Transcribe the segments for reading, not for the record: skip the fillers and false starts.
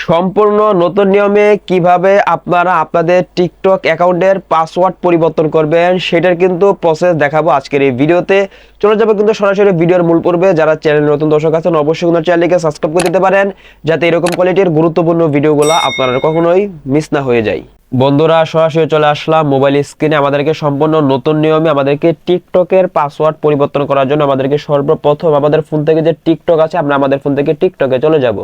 সম্পূর্ণ নতুন নিয়মে কিভাবে আপনারা আপনাদের টিকটক অ্যাকাউন্টের পাসওয়ার্ড পরিবর্তন করবেন সেটার কিন্তু প্রসেস দেখাবো আজকের এই ভিডিওতে। চলে যাবো কিন্তু সরাসরি ভিডিওর মূল পর্বে। যারা চ্যানেল নতুন দর্শক আছেন অবশ্যই কিন্তু চ্যানেলকে সাবস্ক্রাইব করে দিতে পারেন, যাতে এরকম কোয়ালিটির গুরুত্বপূর্ণ ভিডিওগুলো আপনারা কখনোই মিস না হয়ে যায়। বন্ধুরা, সরাসরি চলে আসলাম মোবাইল স্ক্রিনে। আমাদেরকে সম্পূর্ণ নতুন নিয়মে আমাদেরকে টিকটকের পাসওয়ার্ড পরিবর্তন করার জন্য আমাদেরকে সর্বপ্রথম আমাদের ফোন থেকে যে টিকটক আছে, আমরা আমাদের ফোন থেকে টিকটকে চলে যাব।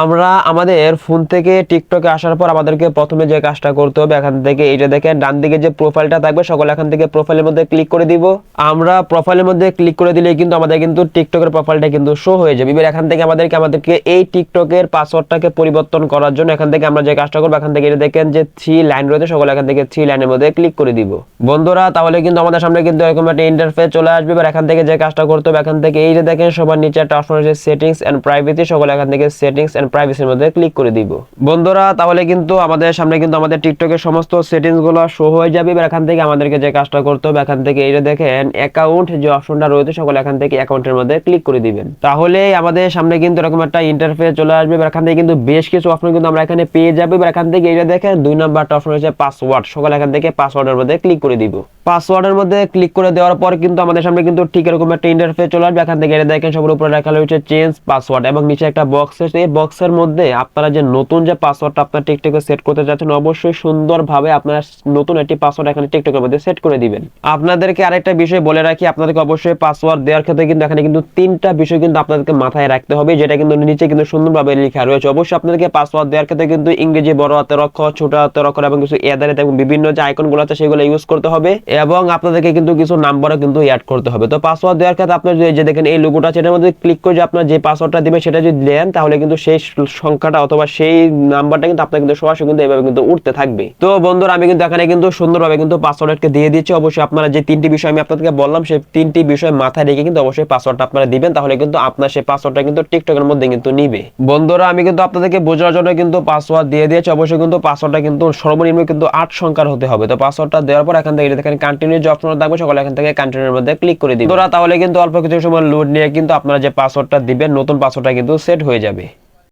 আমরা আমাদের ফোন থেকে টিকটকে আসার পর আমাদেরকে প্রথমে যে কাজটা করতে হবে, এখান থেকে এইটা দেখেন ডান দিকে যে প্রোফাইলটা থাকবে, সকলে এখান থেকে প্রোফাইলের মধ্যে ক্লিক করে দিব। আমরা প্রোফাইলের মধ্যে ক্লিক করে দিলে কিন্তু আমাদের কিন্তু টিকটকের প্রোফাইলটা কিন্তু শো হয়ে যাবে। এবার এখান থেকে আমাদেরকে এই টিকটকের পাসওয়ার্ডটাকে পরিবর্তন করার জন্য এখান থেকে আমরা যে কাজটা করবো, এখান থেকে এটা দেখেন যে 3 লাইন রয়েছে, সকলে এখান থেকে 3 লাইনের মধ্যে ক্লিক করে দিব। বন্ধুরা, তাহলে কিন্তু আমাদের সামনে কিন্তু এরকম একটা ইন্টারফেস চলে আসবে। এবার এখান থেকে যে কাজটা করতে হবে, এখান থেকে এই যে দেখেন সবার নিচে একটা অপশন রয়েছে সেটিংস এন্ড প্রাইভেসি, সকলে এখান থেকে সেটিংস এন্ড প্রাইভেসির মধ্যে ক্লিক করে দিব। বন্ধুরা, তাহলে কিন্তু আমাদের সামনে কিন্তু আমাদের টিকটকের সমস্ত সেটিংস গুলো শো হয়ে যাবে। এবার এখান থেকে আমাদেরকে যে কাজটা করতে হবে, এখান থেকে এই যে দেখেন অ্যাকাউন্ট যে অপশনটা রয়েছে, সকলে এখান থেকে অ্যাকাউন্টের মধ্যে ক্লিক করে দিবেন। তাহলে আমাদের সামনে কিন্তু এরকম একটা ইন্টারফেস চলে আসবে। এবার এখান থেকে কিন্তু বেশ কিছু অপশন কিন্তু আমরা এখানে পেয়ে যাবো। এবার এখান থেকে এই যে দেখেন 2 নাম্বারটা অপশন রয়েছে পাসওয়ার্ড, সকলে এখান থেকে পাসওয়ার্ডের মধ্যে ক্লিক করে দিব। পাসওয়ার্ডের মধ্যে ক্লিক করে দেওয়ার পর কিন্তু আমাদের সামনে কিন্তু ঠিক এরকম একটা ইন্টারফেস চলে আসবে। এখান থেকে এটা দেখেন সবার উপরে লেখা রয়েছে চেঞ্জ পাসওয়ার্ড এবং নিচে একটা বক্স আছে। এই বক্সের মধ্যে আপনারা যে নতুন যে পাসওয়ার্ডটা আপনার টিকটকে সেট করতে যাচ্ছেন, অবশ্যই সুন্দরভাবে আপনারা নতুন একটি পাসওয়ার্ড এখানে টিকটকের মধ্যে সেট করে দিবেন। আপনাদেরকে আরেকটা বিষয় বলে রাখি, আপনাদেরকে অবশ্যই পাসওয়ার্ড দেওয়ার ক্ষেত্রে কিন্তু এখানে কিন্তু 3টা বিষয় কিন্তু আপনাদেরকে মাথায় রাখতে হবে, যেটা কিন্তু নিচে কিন্তু সুন্দরভাবে লেখা রয়েছে। অবশ্যই আপনাদেরকে পাসওয়ার্ড দেওয়ার ক্ষেত্রে কিন্তু ইংরেজি বড় হাতের অক্ষর, ছোট হাতের অক্ষর এবং কিছু এদারে এবং বিভিন্ন যে আইকনগুলো আছে সেগুলো ইউজ করতে হবে এবং আপনাদেরকে কিন্তু কিছু নাম্বারও কিন্তু অ্যাড করতে হবে। তো পাসওয়ার্ড দেওয়ার ক্ষেত্রে আপনার যে দেখেন এই লোগোটা আছে, এটার মধ্যে ক্লিক করে যে আপনার যে পাসওয়ার্ডটা দিবেন সেটা যদি দেন, তাহলে কিন্তু সেই সংখ্যাটা অথবা সেই নাম্বারটা কিন্তু আপনার কিন্তু সরাসরি কিন্তু এভাবে কিন্তু উঠতে থাকবে। তো বন্ধুরা, আমি কিন্তু এখানে কিন্তু সুন্দরভাবে কিন্তু পাসওয়ার্ডকে দিয়ে দিচ্ছি। অবশ্যই আপনারা যে 3টি বিষয় আমি আপনাদেরকে বললাম, সেই 3টি বিষয় মাথায় রেখে কিন্তু অবশ্যই পাসওয়ার্ডটা আপনারা দিবেন, তাহলে কিন্তু আপনার সেই পাসওয়ার্ডটা কিন্তু টিকটকের মধ্যে কিন্তু নিবে। বন্ধুরা, আমি কিন্তু আপনাদেরকে বোঝার জন্য কিন্তু পাসওয়ার্ড দিয়ে দিয়েছি। অবশ্যই কিন্তু পাসওয়ার্ডটা কিন্তু সর্বনিম্ন কিন্তু 8 সংখ্যার হতে হবে। তো পাসওয়ার্ডটা দেওয়ার পর এখান থেকে দেখেন কন্টিনিউ যে অপশনটা থাকবে, সকলে এখান থেকে কন্টিনিউর মধ্যে ক্লিক করে দিবেন। বন্ধুরা, তাহলে কিন্তু অল্প কিছু সময় লোড নিয়ে কিন্তু আপনারা যে পাসওয়ার্ডটা দিবেন, নতুন পাসওয়ার্ডটা কিন্তু সেট হয়ে যাবে।